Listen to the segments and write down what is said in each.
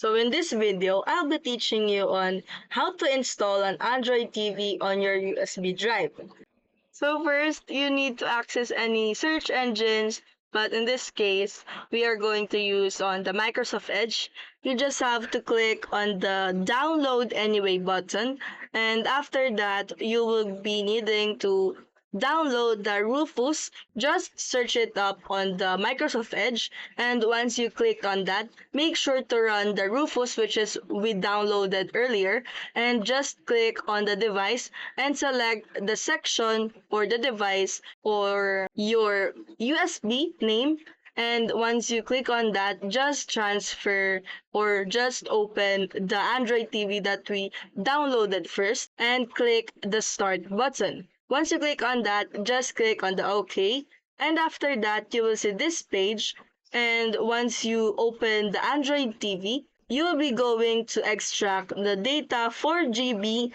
So in this video, I'll be teaching you on how to install an Android TV on your USB drive. So first, you need to access any search engines, but in this case, we are going to use on the Microsoft Edge. You just have to click on the download anyway button, and after that, you will be needing to download the Rufus. Just search it up on the Microsoft Edge, and once you click on that, make sure to run the Rufus, which is we downloaded earlier, and just click on the device and select the section or the device or your USB name. And once you click on that, just transfer or just open the Android TV that we downloaded first and click the start button. Once you click on that, just click on the OK. And after that, you will see this page. And once you open the Android TV, you will be going to extract the data 4 GB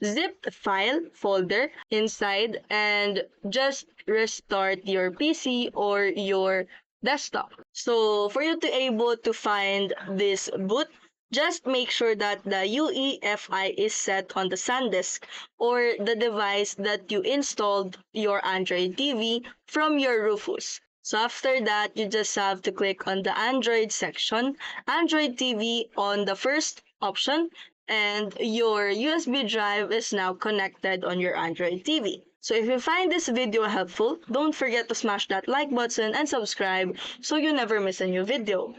zip file folder inside and just restart your PC or your desktop. So for you to able to find this boot, just make sure that the UEFI is set on the SanDisk or the device that you installed your Android TV from your Rufus. So after that, you just have to click on the Android section, Android TV on the first option, and your USB drive is now connected on your Android TV. So if you find this video helpful, don't forget to smash that like button and subscribe so you never miss a new video.